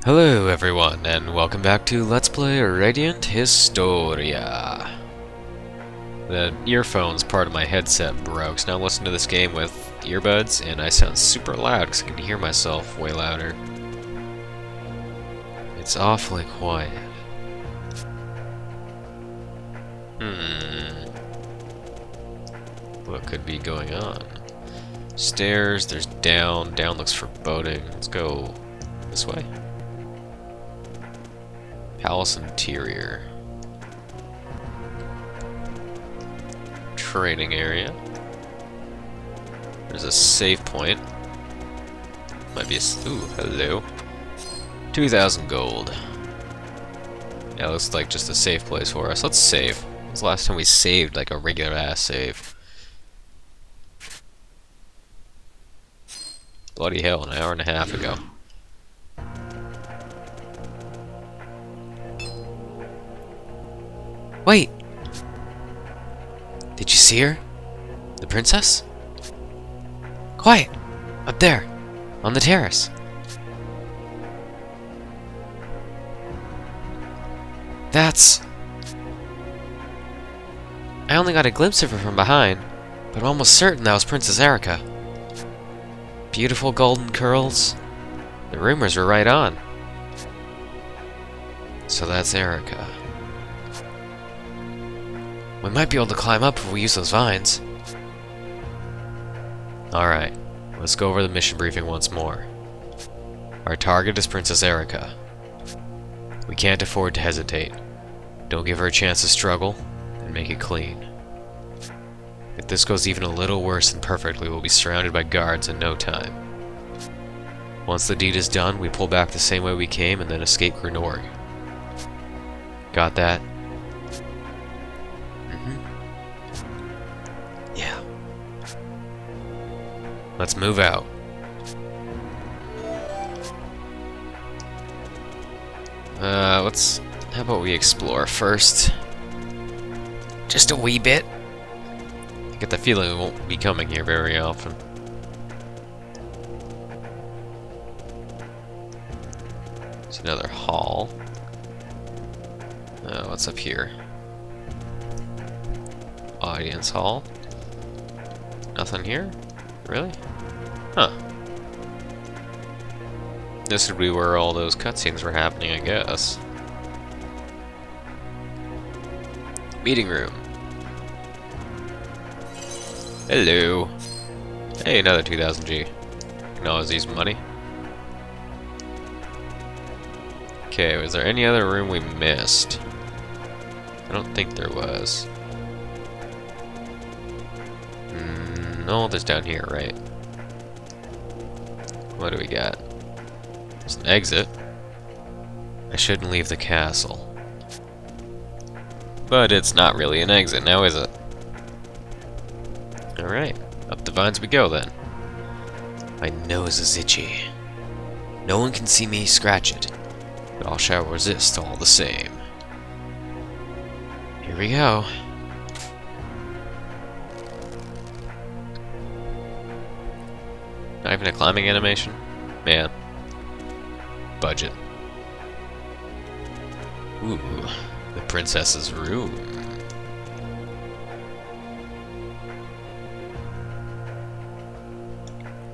Hello everyone, and welcome back to Let's Play Radiant Historia. The earphones part of my headset broke, so now I'm listening to this game with earbuds, and I sound super loud because I can hear myself way louder. It's awfully quiet. What could be going on? Stairs, there's down. Down looks foreboding. Let's go this way. Palace interior. Trading area. There's a save point. Might be a... Ooh, hello. 2,000 gold. Yeah, looks like just a safe place for us. Let's save. When was the last time we saved like a regular ass save? Bloody hell, an hour and a half ago. Wait! Did you see her? The princess? Quiet! Up there! On the terrace! That's... I only got a glimpse of her from behind, but I'm almost certain that was Princess Erica. Beautiful golden curls. The rumors were right on. So that's Erica. We might be able to climb up if we use those vines. Alright, let's go over the mission briefing once more. Our target is Princess Erica. We can't afford to hesitate. Don't give her a chance to struggle, and make it clean. If this goes even a little worse than perfectly, we'll be surrounded by guards in no time. Once the deed is done, we pull back the same way we came and then escape Grenorg. Got that? Yeah. Let's move out. How about we explore first? Just a wee bit. I get the feeling we won't be coming here very often. It's another hall. What's up here? Audience hall. Nothing here? Really? Huh. This would be where all those cutscenes were happening, I guess. Meeting room. Hello. Hey, another 2000 G. Can always use money. Okay, was there any other room we missed? I don't think there was. No, there's down here, right? What do we got? There's an exit. I shouldn't leave the castle. But it's not really an exit now, is it? Alright, up the vines we go then. My nose is itchy. No one can see me scratch it, but I shall resist all the same. Here we go. Not even a climbing animation? Man. Budget. Ooh, the princess's room.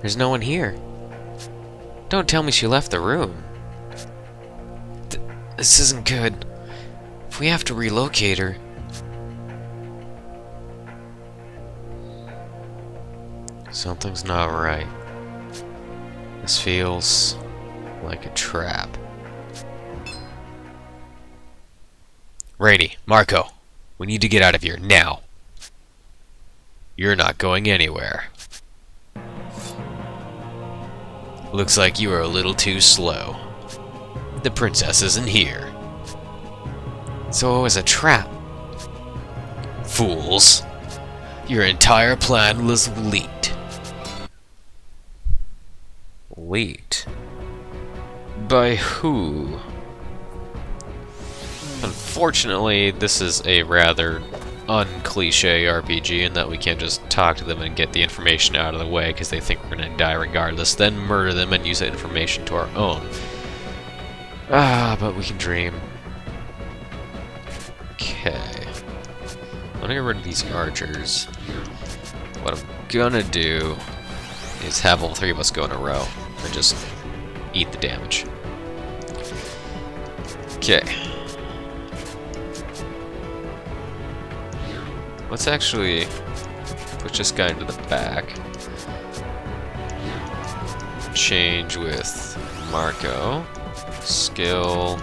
There's no one here. Don't tell me she left the room. This isn't good. If we have to relocate her... Something's not right. This feels like a trap. Rainy, Marco, we need to get out of here now. You're not going anywhere. Looks like you are a little too slow. The princess isn't here. So it was a trap. Fools. Your entire plan was leaked. Leaked? By who? Unfortunately, this is a rather uncliche RPG in that we can't just talk to them and get the information out of the way because they think we're going to die regardless, then murder them and use that information to our own. Ah, but we can dream. Okay. I'm gonna get rid of these archers. What I'm gonna do is have all three of us go in a row and just eat the damage. Okay. Let's actually push this guy into the back. Change with Marco. Skill.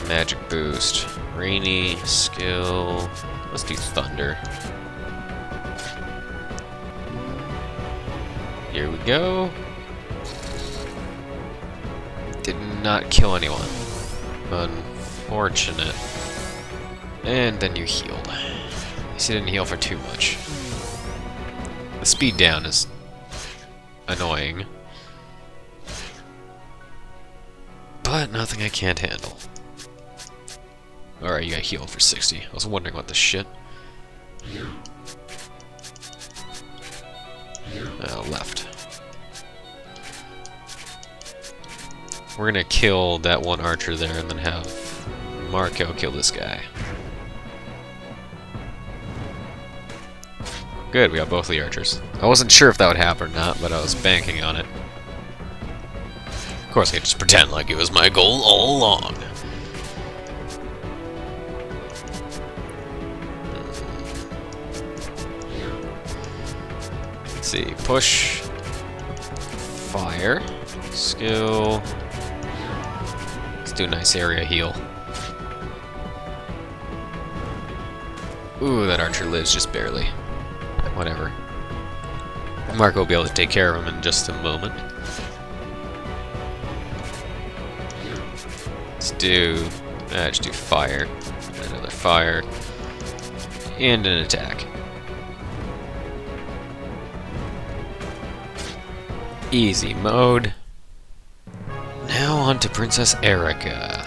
Magic boost. Rainy. Skill. Let's do Thunder. Here we go. Did not kill anyone. Unfortunate. And then you healed. At least you didn't heal for too much. The speed down is annoying. But nothing I can't handle. Alright, you got healed for 60. I was wondering what the shit. Left. We're gonna kill that one archer there and then have Marco kill this guy. Good, we got both the archers. I wasn't sure if that would happen or not, but I was banking on it. Of course, I could just pretend like it was my goal all along. Let's see, push, fire, skill. Let's do a nice area heal. Ooh, that archer lives just barely. Whatever. Marco will be able to take care of him in just a moment. Let's do... just do fire. Another fire. And an attack. Easy mode. Now on to Princess Erica.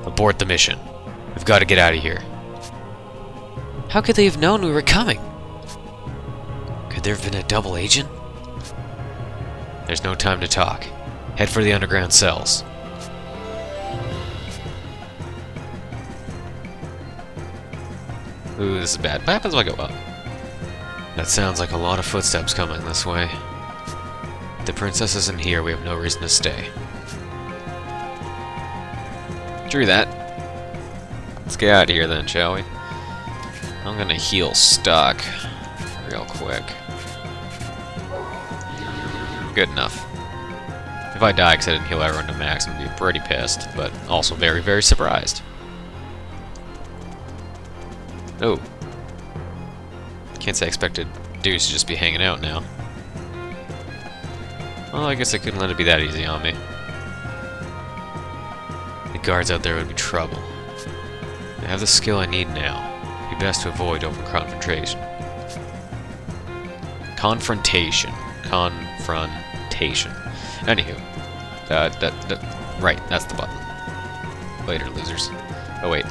Abort the mission. We've got to get out of here. How could they have known we were coming? Could there have been a double agent? There's no time to talk. Head for the underground cells. Ooh, this is bad. What happens if I go up? That sounds like a lot of footsteps coming this way. If the princess isn't here, we have no reason to stay. True that. Let's get out of here then, shall we? I'm gonna heal stock real quick. Good enough. If I die because I didn't heal everyone to max, I'm gonna be pretty pissed, but also very, very surprised. Oh. Can't say I expected dudes to just be hanging out now. Well, I guess I couldn't let it be that easy on me. The guards out there would be trouble. I have the skill I need now. It'd be best to avoid open confrontation. Confrontation. Anywho. Right, that's the button. Later, losers. Oh, wait.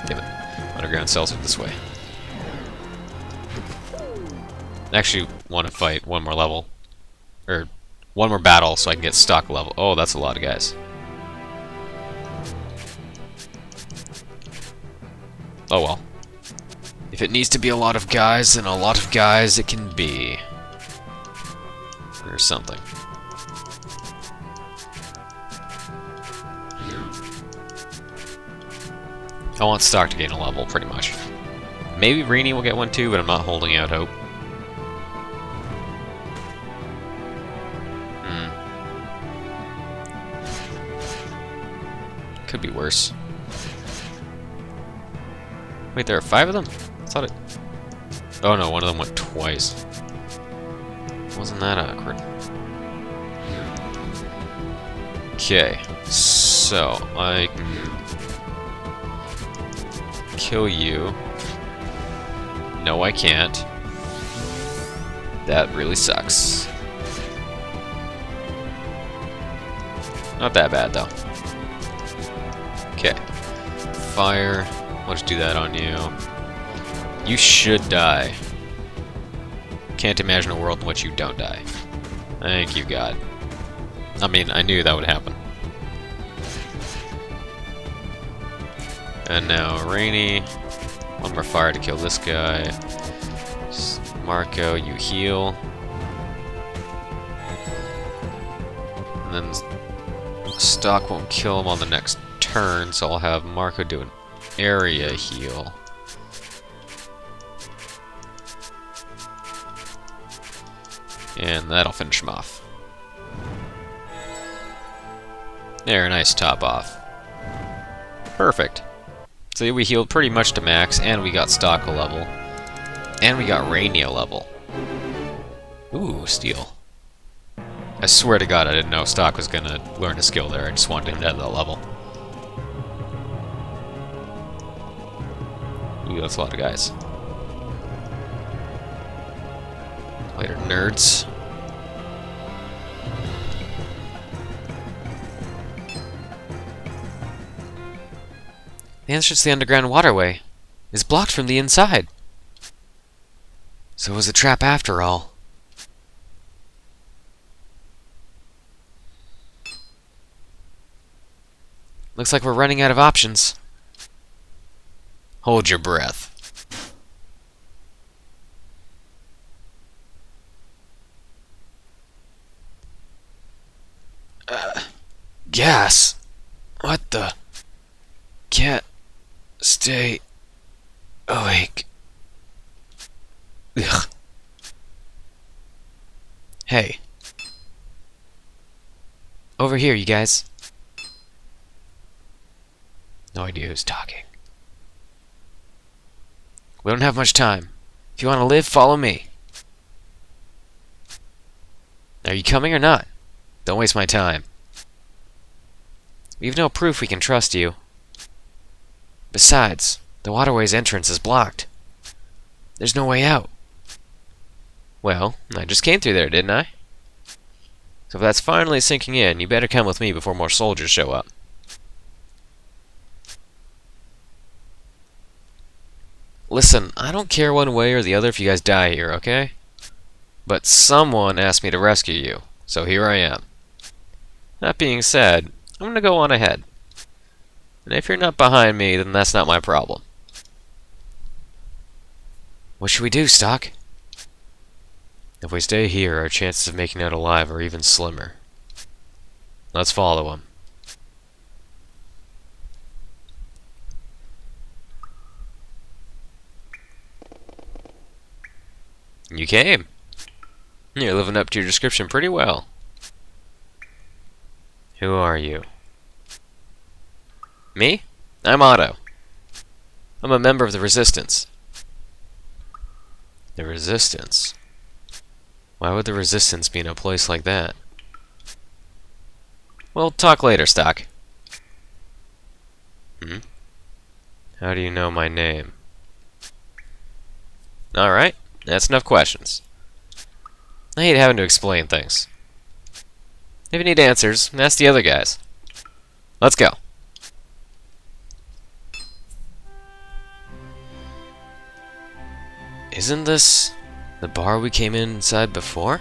Damn it. Underground cells are this way. I actually want to fight one more level. Or, one more battle so I can get stock level. Oh, that's a lot of guys. Oh well. If it needs to be a lot of guys, then a lot of guys it can be. Or something. I want stock to gain a level, pretty much. Maybe Rini will get one too, but I'm not holding out hope. Could be worse. Wait, there are 5 of them? I thought it... Oh no, one of them went twice. Wasn't that awkward? Okay, so I can kill you. No, I can't. That really sucks. Not that bad though. Okay, fire. I'll just do that on you. You should die. can't imagine a world in which you don't die. Thank you, God. I mean, I knew that would happen. And now Rainy. One more fire to kill this guy. Marco, you heal. And then Stock won't kill him on the next turn, so I'll have Marco do an area heal. And that'll finish him off. There, nice top off. Perfect. So we healed pretty much to max, and we got Stock a level. And we got Rainy a level. Ooh, steel. I swear to God I didn't know Stock was gonna learn a skill there. I just wanted him to have that level. Ooh, that's a lot of guys. Later, nerds. The entrance to the underground waterway is blocked from the inside. So it was a trap after all. Looks like we're running out of options. Hold your breath. Gas. What the? Can't stay awake. Ugh. Hey. Over here, you guys. No idea who's talking. We don't have much time. If you want to live, follow me. Are you coming or not? Don't waste my time. We have no proof we can trust you. Besides, the waterway's entrance is blocked. There's no way out. Well, I just came through there, didn't I? So if that's finally sinking in, you better come with me before more soldiers show up. Listen, I don't care one way or the other if you guys die here, okay? But someone asked me to rescue you, so here I am. That being said, I'm gonna go on ahead. And if you're not behind me, then that's not my problem. What should we do, Stock? If we stay here, our chances of making it alive are even slimmer. Let's follow him. You came. You're living up to your description pretty well. Who are you? Me? I'm Otto. I'm a member of the Resistance. The Resistance? Why would the Resistance be in a place like that? We'll talk later, Stock. How do you know my name? Alright, that's enough questions. I hate having to explain things. If you need answers, ask the other guys. Let's go. Isn't this the bar we came inside before?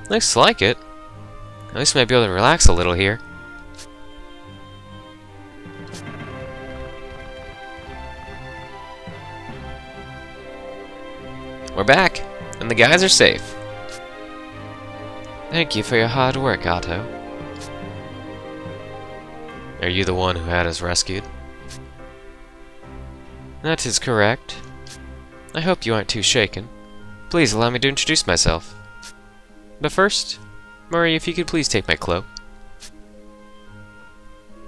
Looks like it. At least we might be able to relax a little here. We're back, and the guys are safe. Thank you for your hard work, Otto. Are you the one who had us rescued? That is correct. I hope you aren't too shaken. Please allow me to introduce myself. But first, Murray, if you could please take my cloak.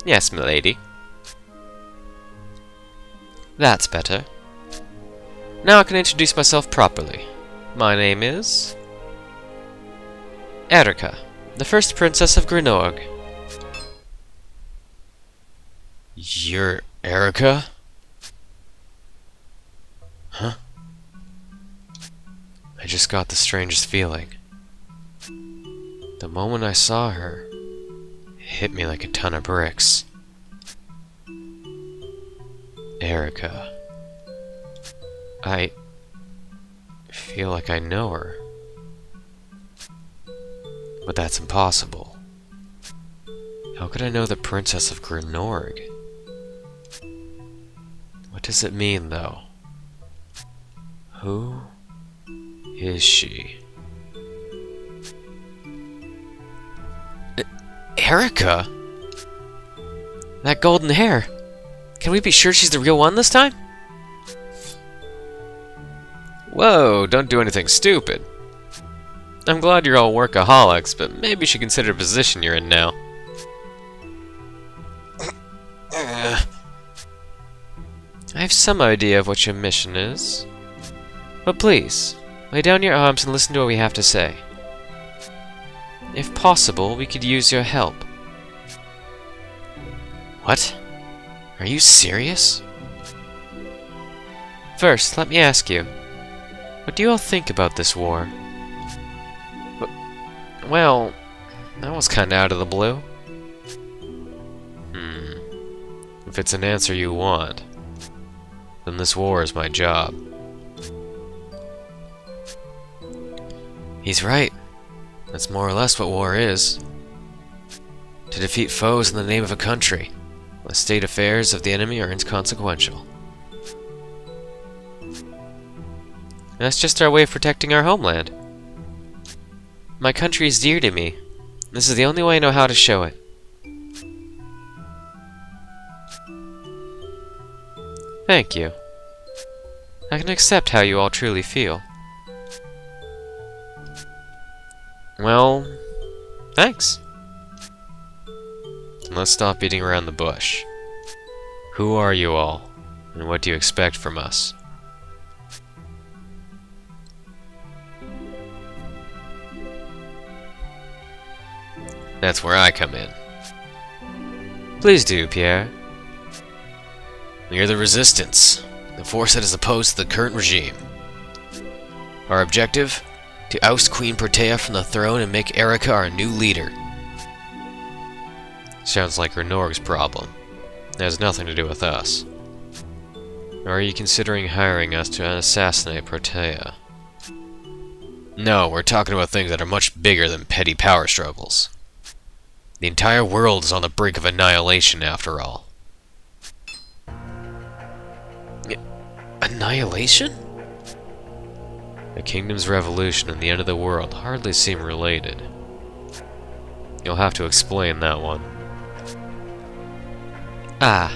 Yes, milady. That's better. Now I can introduce myself properly. My name is... Erica, the first princess of Grenorg. You're Erica? Huh? I just got the strangest feeling. The moment I saw her, it hit me like a ton of bricks. Erica. I feel like I know her. But that's impossible. How could I know the Princess of Grenorg? What does it mean, though? Who is she? Erica? That golden hair. Can we be sure she's the real one this time? Whoa, don't do anything stupid. I'm glad you're all workaholics, but maybe you should consider the position you're in now. I have some idea of what your mission is. But please, lay down your arms and listen to what we have to say. If possible, we could use your help. What? Are you serious? First, let me ask you, what do you all think about this war? Well, that was kinda out of the blue. If it's an answer you want, then this war is my job. He's right. That's more or less what war is. To defeat foes in the name of a country. The state affairs of the enemy are inconsequential. That's just our way of protecting our homeland. My country is dear to me. This is the only way I know how to show it. Thank you. I can accept how you all truly feel. Well, thanks. Let's stop beating around the bush. Who are you all, and what do you expect from us? That's where I come in. Please do, Pierre. We are the Resistance, the force that is opposed to the current regime. Our objective? To oust Queen Protea from the throne and make Erica our new leader. Sounds like Grenorg's problem. It has nothing to do with us. Or are you considering hiring us to assassinate Protea? No, we're talking about things that are much bigger than petty power struggles. The entire world is on the brink of annihilation, after all. Annihilation? The kingdom's revolution and the end of the world hardly seem related. You'll have to explain that one. Ah.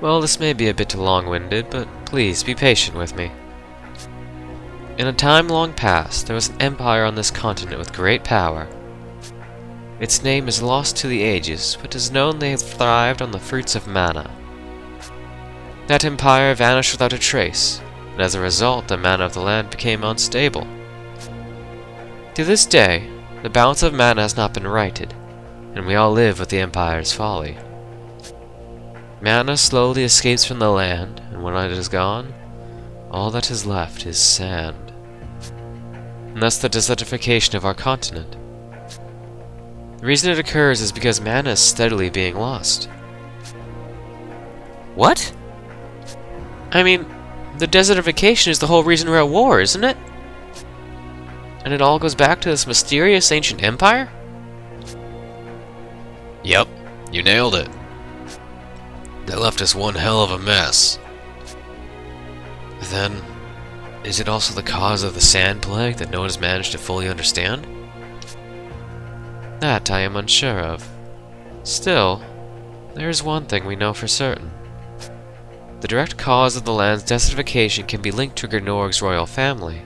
Well, this may be a bit long-winded, but please be patient with me. In a time long past, there was an empire on this continent with great power. Its name is lost to the ages, but it is known they have thrived on the fruits of mana. That empire vanished without a trace, and as a result, the mana of the land became unstable. To this day, the balance of mana has not been righted, and we all live with the empire's folly. Mana slowly escapes from the land, and when it is gone, all that is left is sand. And thus the desertification of our continent. The reason it occurs is because mana is steadily being lost. What? I mean, the desertification is the whole reason we're at war, isn't it? And it all goes back to this mysterious ancient empire? Yep, you nailed it. That left us one hell of a mess. Then, is it also the cause of the sand plague that no one has managed to fully understand? That I am unsure of. Still, there is one thing we know for certain. The direct cause of the land's desertification can be linked to Grenorg's royal family.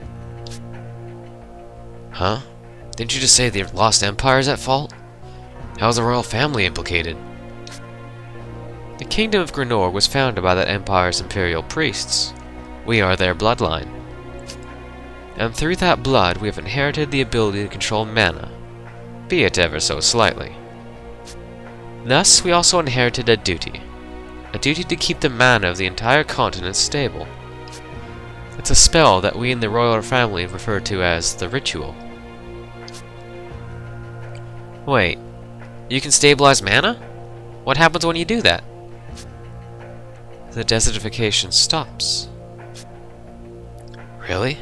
Huh? Didn't you just say the lost empire is at fault? How is the royal family implicated? The kingdom of Grenorg was founded by that empire's imperial priests. We are their bloodline. And through that blood we have inherited the ability to control mana, be it ever so slightly. Thus we also inherited a duty to keep the mana of the entire continent stable. It's a spell that we in the royal family refer to as the ritual. Wait, you can stabilize mana? What happens when you do that? The desertification stops. Really?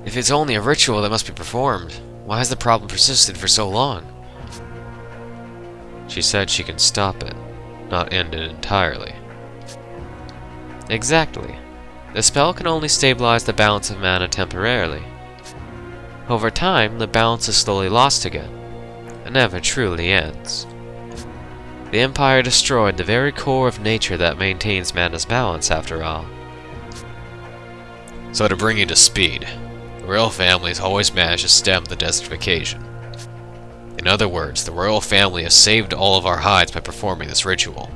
If it's only a ritual that must be performed, why has the problem persisted for so long? She said she can stop it, not end it entirely. Exactly. The spell can only stabilize the balance of mana temporarily. Over time, the balance is slowly lost again, and never truly ends. The Empire destroyed the very core of nature that maintains mana's balance, after all. So to bring you to speed, the royal family has always managed to stem the desertification. In other words, the royal family has saved all of our hides by performing this ritual.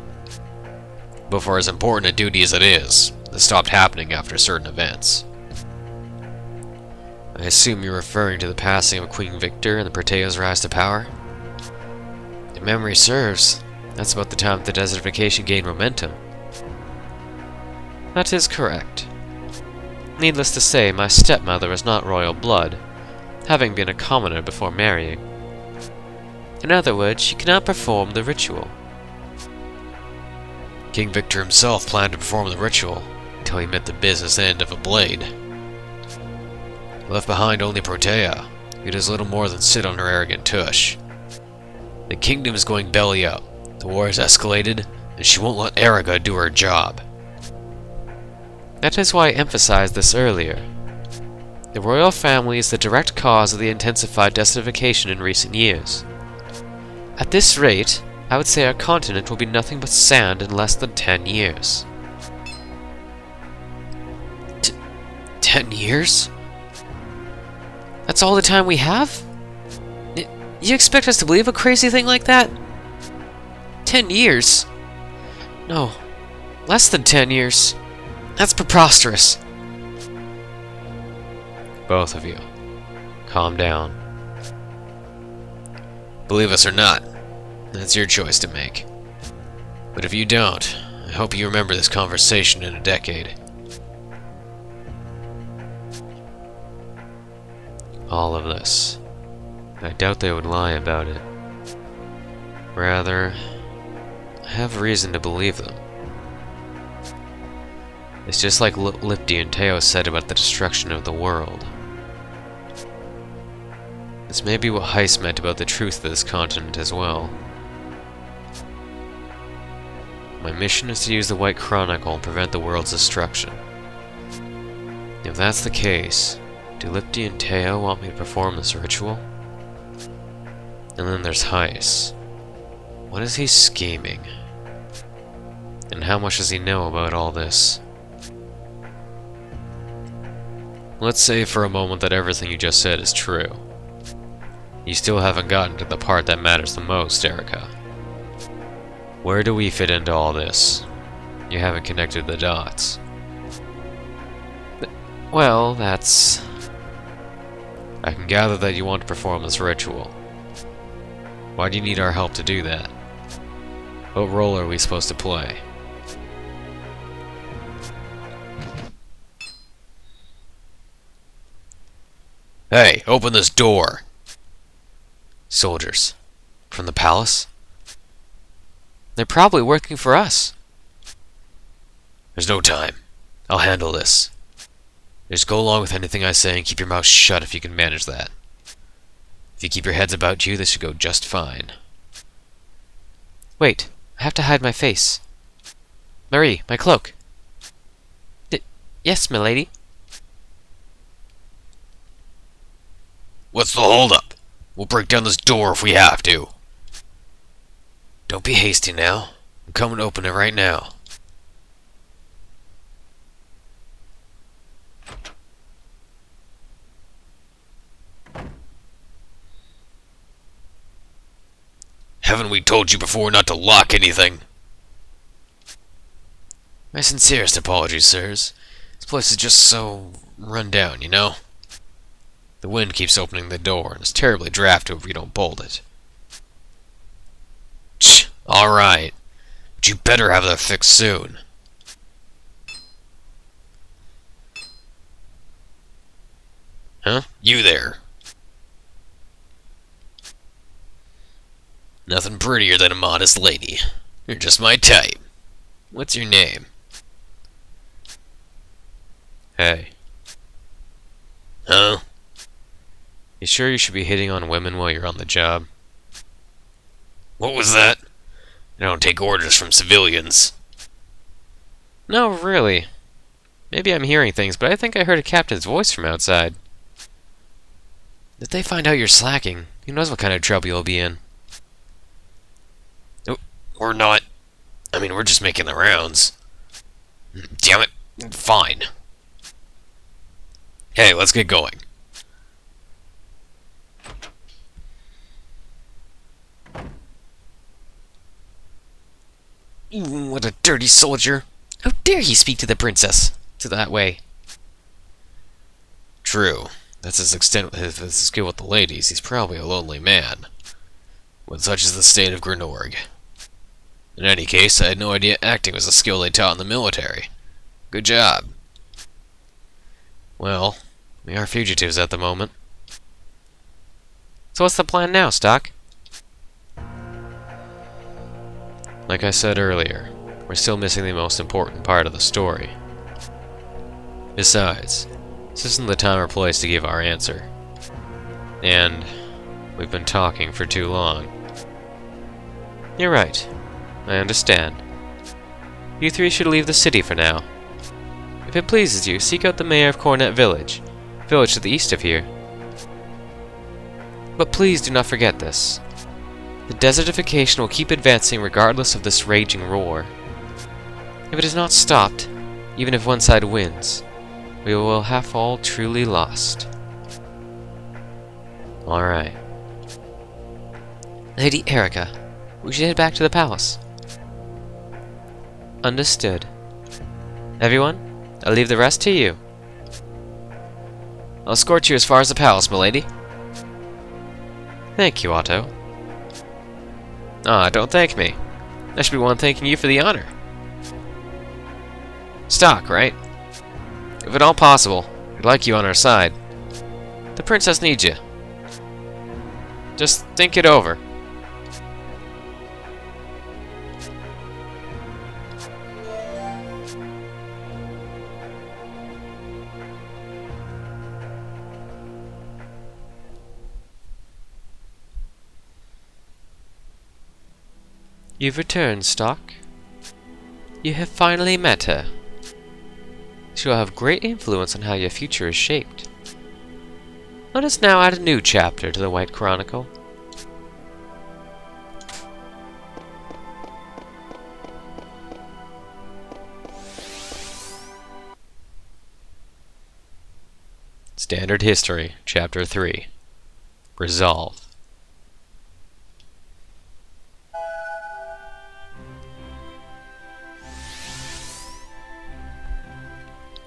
But for as important a duty as it is, this stopped happening after certain events. I assume you're referring to the passing of Queen Victor and the Protea's rise to power? If memory serves, that's about the time the desertification gained momentum. That is correct. Needless to say, my stepmother is not royal blood, having been a commoner before marrying. In other words, she cannot perform the ritual. King Victor himself planned to perform the ritual until he met the business end of a blade. He left behind only Protea, who does little more than sit on her arrogant tush. The kingdom is going belly up, the war has escalated, and she won't let Erica do her job. That is why I emphasized this earlier. The royal family is the direct cause of the intensified desertification in recent years. At this rate, I would say our continent will be nothing but sand in less than 10 years. 10 years? That's all the time we have? You expect us to believe a crazy thing like that? 10 years? No, less than 10 years. That's preposterous. Both of you, calm down. Believe us or not, that's your choice to make. But if you don't, I hope you remember this conversation in a decade. All of this. I doubt they would lie about it. Rather, I have reason to believe them. It's just like Lipti and Teo said about the destruction of the world. This may be what Heist meant about the truth of this continent as well. My mission is to use the White Chronicle and prevent the world's destruction. If that's the case, do Lipti and Teo want me to perform this ritual? And then there's Heist. What is he scheming? And how much does he know about all this? Let's say for a moment that everything you just said is true. You still haven't gotten to the part that matters the most, Erica. Where do we fit into all this? You haven't connected the dots. Well, that's... I can gather that you want to perform this ritual. Why do you need our help to do that? What role are we supposed to play? Hey, open this door! Soldiers. From the palace? They're probably working for us. There's no time. I'll handle this. Just go along with anything I say and keep your mouth shut if you can manage that. If you keep your heads about you, this should go just fine. Wait, I have to hide my face. Marie, my cloak. Yes, milady. What's the holdup? We'll break down this door if we have to. Don't be hasty now. I'm coming to open it right now. Haven't we told you before not to lock anything? My sincerest apologies, sirs. This place is just so run down, you know? The wind keeps opening the door, and it's terribly drafty if we don't bolt it. Alright. But you better have that fixed soon. Huh? You there. Nothing prettier than a modest lady. You're just my type. What's your name? Hey. Huh? You sure you should be hitting on women while you're on the job? What was that? I don't take orders from civilians. No, really. Maybe I'm hearing things, but I think I heard a captain's voice from outside. If they find out you're slacking, who knows what kind of trouble you'll be in. We're not. I mean, we're just making the rounds. Damn it. Fine. Hey, let's get going. What a dirty soldier. How dare he speak to the princess? To that way. True. That's his extent of his skill with the ladies. He's probably a lonely man. When such is the state of Grenorg. In any case, I had no idea acting was a skill they taught in the military. Good job. Well, we are fugitives at the moment. So what's the plan now, Stock? Like I said earlier, we're still missing the most important part of the story. Besides, this isn't the time or place to give our answer. And we've been talking for too long. You're right. I understand. You three should leave the city for now. If it pleases you, seek out the mayor of Cornet Village, village to the east of here. But please do not forget this. The desertification will keep advancing regardless of this raging roar. If it is not stopped, even if one side wins, we will have all truly lost. Alright. Lady Erica, we should head back to the palace. Understood. Everyone, I'll leave the rest to you. I'll escort you as far as the palace, milady. Thank you, Otto. Ah, don't thank me. I should be one thanking you for the honor. Stock, right? If at all possible, we'd like you on our side. The princess needs you. Just think it over. You've returned, Stock. You have finally met her. She will have great influence on how your future is shaped. Let us now add a new chapter to the White Chronicle. Standard History, Chapter 3. Resolve.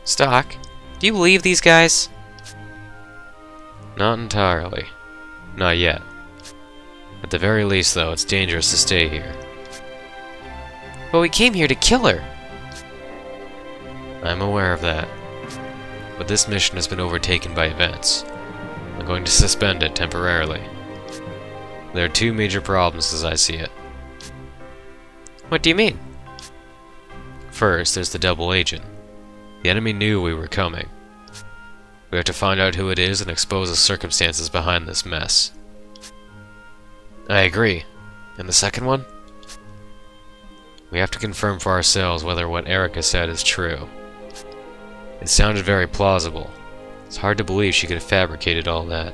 Stock, do you believe these guys? Not entirely. Not yet. At the very least, though, it's dangerous to stay here. But we came here to kill her! I'm aware of that. But this mission has been overtaken by events. I'm going to suspend it temporarily. There are two major problems as I see it. What do you mean? First, there's the double agent. The enemy knew we were coming. We have to find out who it is and expose the circumstances behind this mess. I agree. And the second one? We have to confirm for ourselves whether what Erica said is true. It sounded very plausible. It's hard to believe she could have fabricated all that.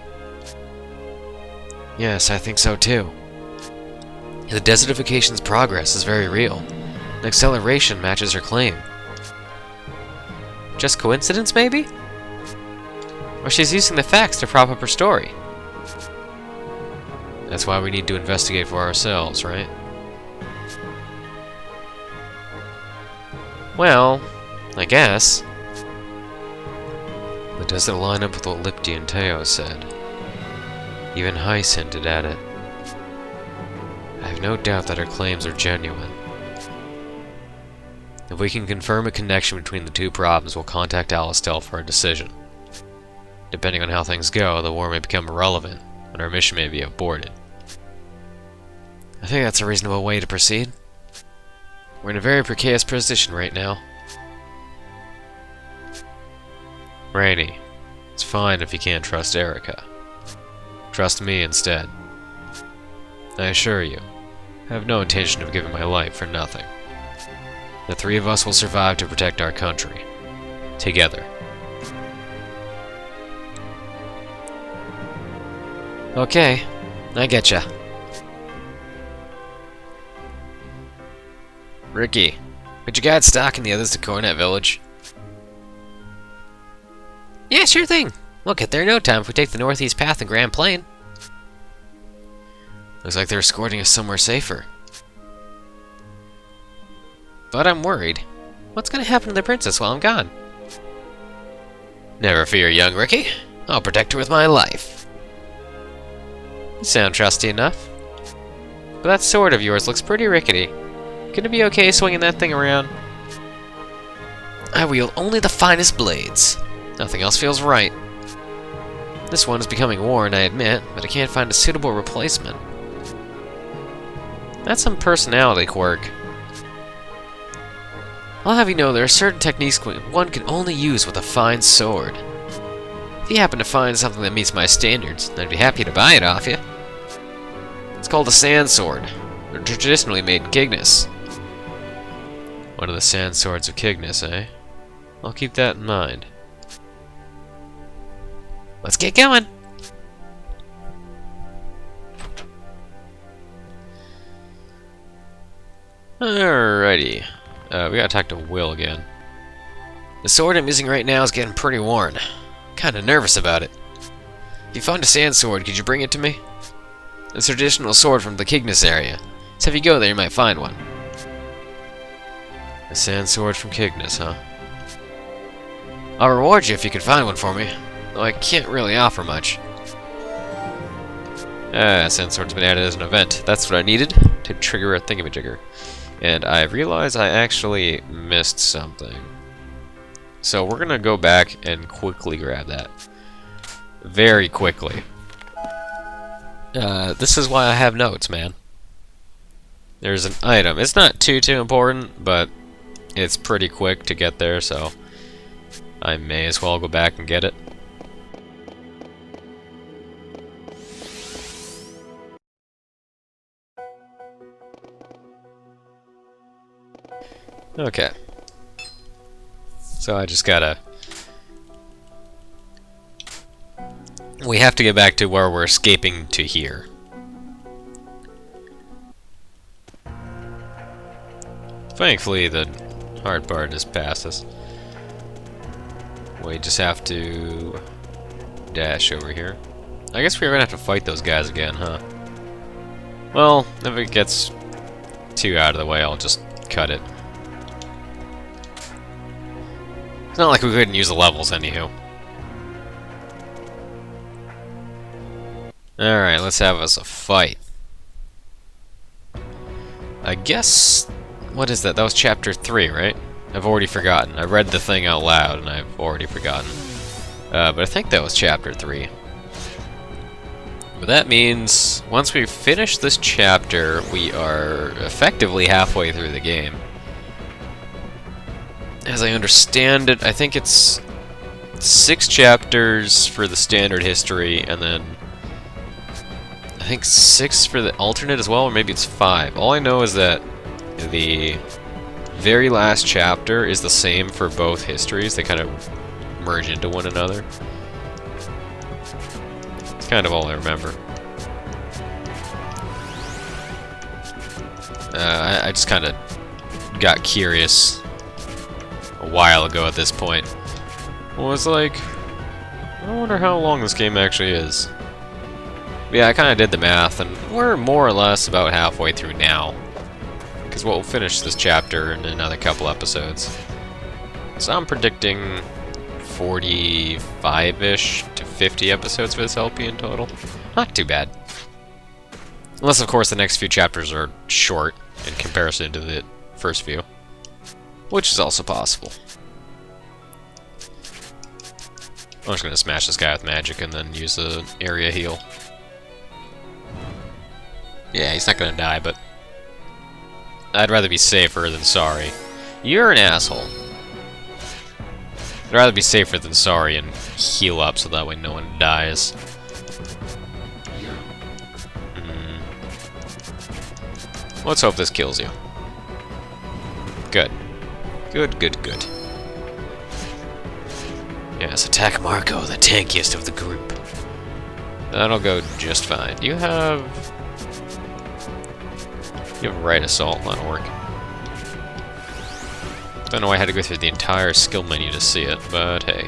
Yes, I think so too. The desertification's progress is very real. An acceleration matches her claim. Just coincidence, maybe? Or she's using the facts to prop up her story. That's why we need to investigate for ourselves, right? Well, I guess. But does it line up with what Lipti and Teo said? Even Heiss hinted at it. I have no doubt that her claims are genuine. If we can confirm a connection between the two problems, we'll contact Alistel for a decision. Depending on how things go, the war may become irrelevant, and our mission may be aborted. I think that's a reasonable way to proceed. We're in a very precarious position right now. Rainy, It's fine if you can't trust Erica. Trust me instead. I assure you, I have no intention of giving my life for nothing. The three of us will survive to protect our country. Together. Okay, I getcha. Ricky, could you guide Stock and the others to Coronet Village? Yeah, sure thing. We'll get there in no time if we take the northeast path in Grand Plain. Looks like they're escorting us somewhere safer. But I'm worried. What's gonna happen to the princess while I'm gone? Never fear, young Ricky. I'll protect her with my life. You sound trusty enough. But that sword of yours looks pretty rickety. Gonna be okay swinging that thing around? I wield only the finest blades. Nothing else feels right. This one is becoming worn, I admit, but I can't find a suitable replacement. That's some personality quirk. I'll have you know there are certain techniques one can only use with a fine sword. If you happen to find something that meets my standards, I'd be happy to buy it off you. It's called a sand sword. They're traditionally made in Cygnus. One of the sand swords of Cygnus, eh? I'll keep that in mind. Let's get going! Alrighty. We gotta talk to Will again. The sword I'm using right now is getting pretty worn. Kinda nervous about it. If you find a sand sword, could you bring it to me? It's a traditional sword from the Cygnus area. So if you go there, you might find one. A sand sword from Cygnus, huh? I'll reward you if you can find one for me. Though I can't really offer much. Sand sword's been added as an event. That's what I needed to trigger a thingamajigger. And I realize I actually missed something. So we're gonna go back and quickly grab that. Very quickly. This is why I have notes, man. There's an item. It's not too important, but it's pretty quick to get there, so I may as well go back and get it. Okay. So I just gotta... We have to get back to where we're escaping to here. Thankfully, the hard part is past us. We just have to dash over here. I guess we're gonna have to fight those guys again, huh? Well, if it gets too out of the way, I'll just cut it. It's not like we couldn't use the levels, anywho. Alright, let's have us a fight. I guess... What is that? That was chapter 3, right? I've already forgotten. I read the thing out loud, and I've already forgotten. But I think that was chapter 3. But that means, once we finish this chapter, we are effectively halfway through the game. As I understand it, I think it's 6 chapters for the standard history, and then I think 6 for the alternate as well, or maybe it's 5. All I know is that the very last chapter is the same for both histories. They kind of merge into one another. It's kind of all I remember. I just kind of got curious a while ago at this point. I was like, I wonder how long this game actually is. But yeah, I kind of did the math, and we're more or less about halfway through now. Because we'll finish this chapter in another couple episodes. So I'm predicting 45-ish to 50 episodes for this LP in total. Not too bad. Unless, of course, the next few chapters are short in comparison to the first few. Which is also possible. I'm just going to smash this guy with magic and then use the area heal. Yeah, he's not going to die, but I'd rather be safer than sorry. You're an asshole. I'd rather be safer than sorry and heal up so that way no one dies. Let's hope this kills you. Good. Good, good, good. Yes, attack Marco, the tankiest of the group. That'll go just fine. Do you have... You have right assault, that'll work. Don't know why I had to go through the entire skill menu to see it, but hey.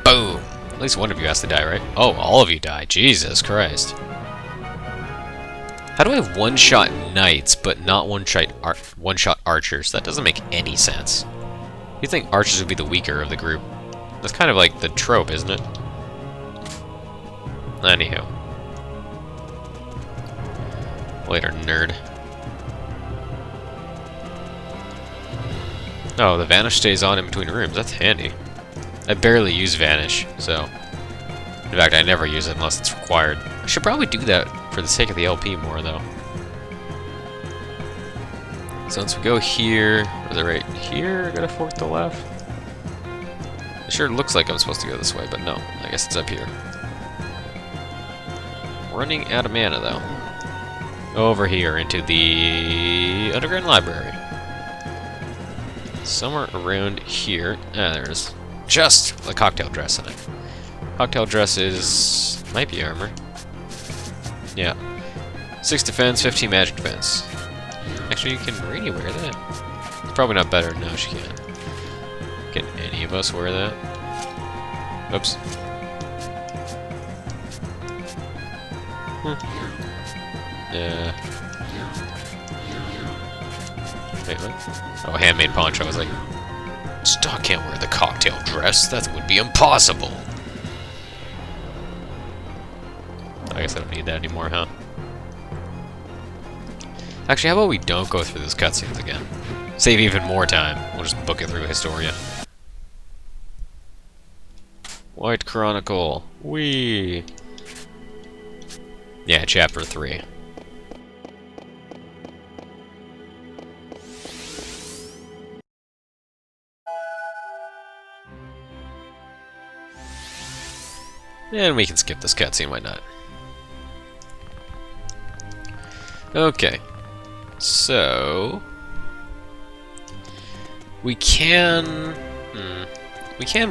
Boom! At least one of you has to die, right? Oh, all of you die. Jesus Christ. How do I one-shot knights, but not one-shot archers? That doesn't make any sense. You'd think archers would be the weaker of the group. That's kind of like the trope, isn't it? Anywho. Later, nerd. Oh, the vanish stays on in between rooms. That's handy. I barely use vanish, so... In fact, I never use it unless it's required. I should probably do that for the sake of the LP more, though. So once we go here, or the right here, I gotta fork the left. It sure looks like I'm supposed to go this way, but no. I guess it's up here. Running out of mana, though. Over here, into the underground library. Somewhere around here. Ah, there's just the cocktail dress in it. Cocktail dress is... might be armor. Yeah. 6 defense, 15 magic defense. Actually, you can really wear that. It's probably not better. No, she can't. Can any of us wear that? Oops. Yeah. Wait, what? Oh, handmade poncho. I was like, Stock can't wear the cocktail dress. That would be impossible. I guess I don't need that anymore, huh? Actually, how about we don't go through those cutscenes again? Save even more time. We'll just book it through Historia. White Chronicle. Whee! Yeah, chapter 3. And we can skip this cutscene, why not? Okay. So... We can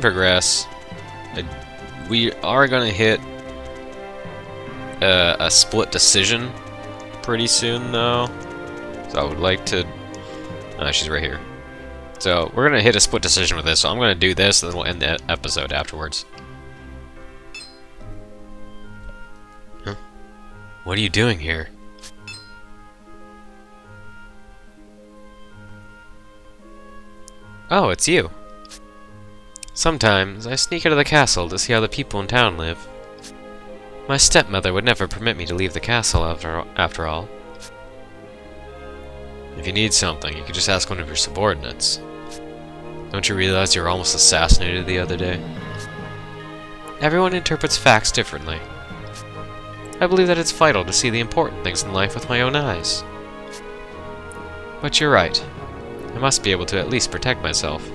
progress. We are gonna hit a split decision pretty soon, though. So I would like to... she's right here. So we're gonna hit a split decision with this, so I'm gonna do this, and then we'll end the episode afterwards. Huh? What are you doing here? Oh, it's you. Sometimes I sneak out of the castle to see how the people in town live. My stepmother would never permit me to leave the castle after all. If you need something, you could just ask one of your subordinates. Don't you realize you were almost assassinated the other day? Everyone interprets facts differently. I believe that it's vital to see the important things in life with my own eyes. But you're right. I must be able to at least protect myself.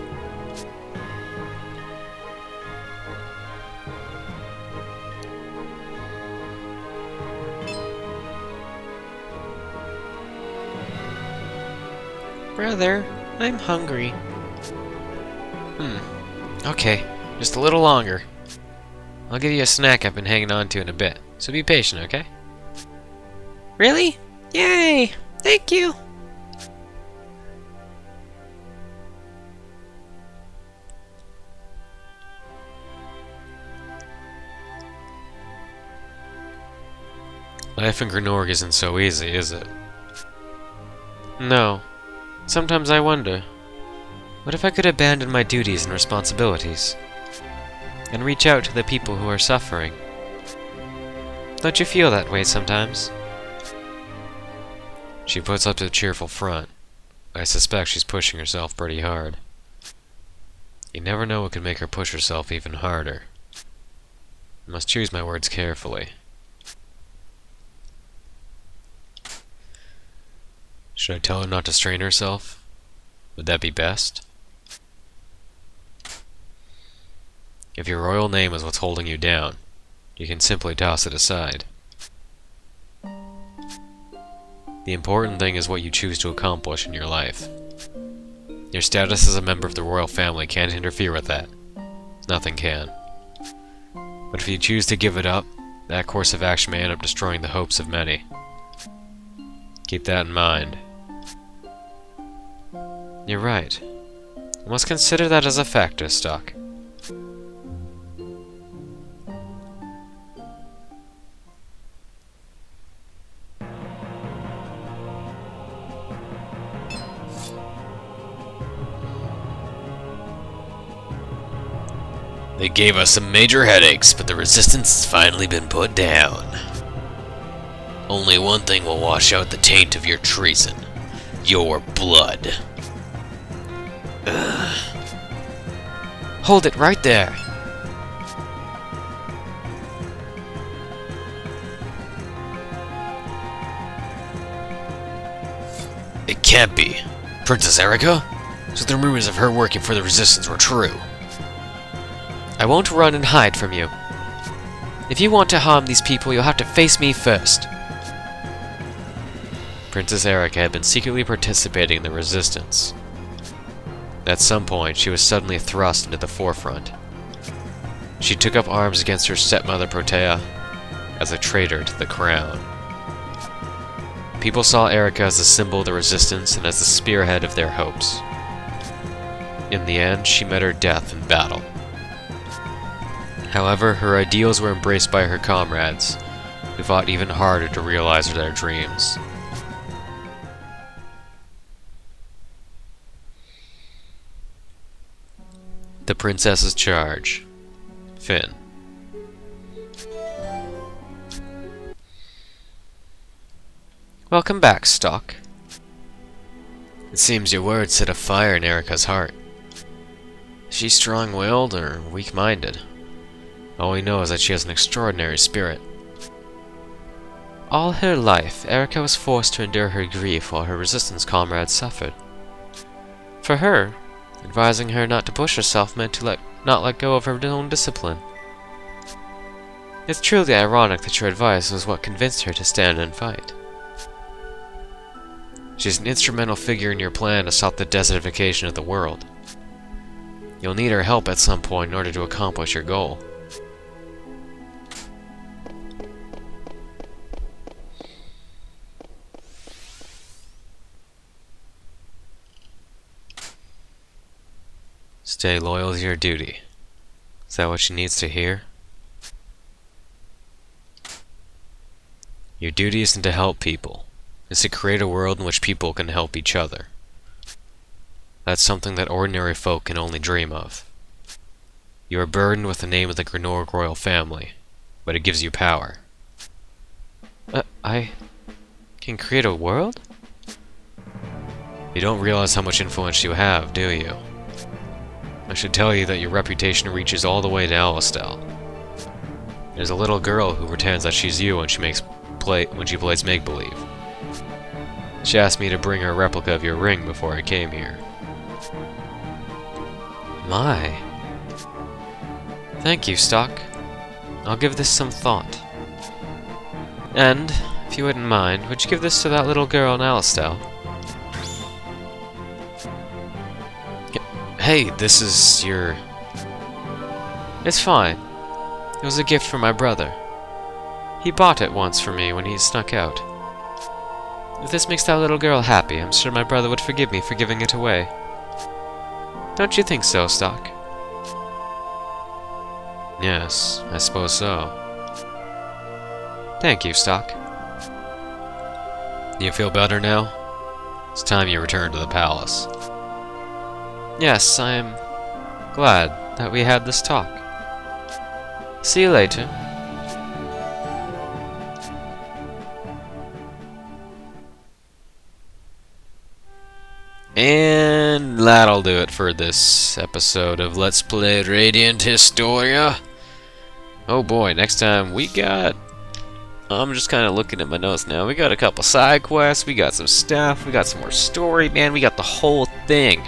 Brother, I'm hungry. Okay, just a little longer. I'll give you a snack I've been hanging on to in a bit, so be patient, okay? Really? Yay! Thank you! Life in Grenorg isn't so easy, is it? No. Sometimes I wonder, what if I could abandon my duties and responsibilities, and reach out to the people who are suffering? Don't you feel that way sometimes? She puts up a cheerful front. I suspect she's pushing herself pretty hard. You never know what could make her push herself even harder. I must choose my words carefully. Should I tell her not to strain herself? Would that be best? If your royal name is what's holding you down, you can simply toss it aside. The important thing is what you choose to accomplish in your life. Your status as a member of the royal family can't interfere with that. Nothing can. But if you choose to give it up, that course of action may end up destroying the hopes of many. Keep that in mind. You're right. You must consider that as a factor, Stock. They gave us some major headaches, but the resistance has finally been put down. Only one thing will wash out the taint of your treason. Your blood. Hold it right there! It can't be. Princess Erica? So the rumors of her working for the resistance were true. I won't run and hide from you. If you want to harm these people, you'll have to face me first. Princess Erica had been secretly participating in the resistance. At some point, she was suddenly thrust into the forefront. She took up arms against her stepmother Protea as a traitor to the crown. People saw Erica as a symbol of the resistance and as the spearhead of their hopes. In the end, she met her death in battle. However, her ideals were embraced by her comrades, who fought even harder to realize their dreams. The Princess's Charge. Finn. Welcome back, Stock. It seems your words set a fire in Erica's heart. Is she strong-willed or weak-minded? All we know is that she has an extraordinary spirit. All her life, Erica was forced to endure her grief while her resistance comrades suffered. For her, advising her not to push herself meant to not let go of her own discipline. It's truly ironic that your advice was what convinced her to stand and fight. She's an instrumental figure in your plan to stop the desertification of the world. You'll need her help at some point in order to accomplish your goal. Stay loyal to your duty. Is that what she needs to hear? Your duty isn't to help people. It's to create a world in which people can help each other. That's something that ordinary folk can only dream of. You are burdened with the name of the Grenorg royal family, but it gives you power. I can create a world? You don't realize how much influence you have, do you? I should tell you that your reputation reaches all the way to Alistel. There's a little girl who pretends that she's you when she plays make-believe. She asked me to bring her a replica of your ring before I came here. My. Thank you, Stock. I'll give this some thought. And, if you wouldn't mind, would you give this to that little girl in Alistel? Hey, this is your... It's fine. It was a gift from my brother. He bought it once for me when he snuck out. If this makes that little girl happy, I'm sure my brother would forgive me for giving it away. Don't you think so, Stock? Yes, I suppose so. Thank you, Stock. Do you feel better now? It's time you return to the palace. Yes, I am glad that we had this talk. See you later. And that'll do it for this episode of Let's Play Radiant Historia. Oh boy, next time we got I'm just kind of looking at my notes now. We got a couple side quests, we got some stuff, we got some more story, man. We got the whole thing.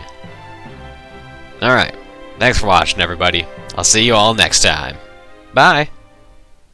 Alright, thanks for watching, everybody. I'll see you all next time. Bye!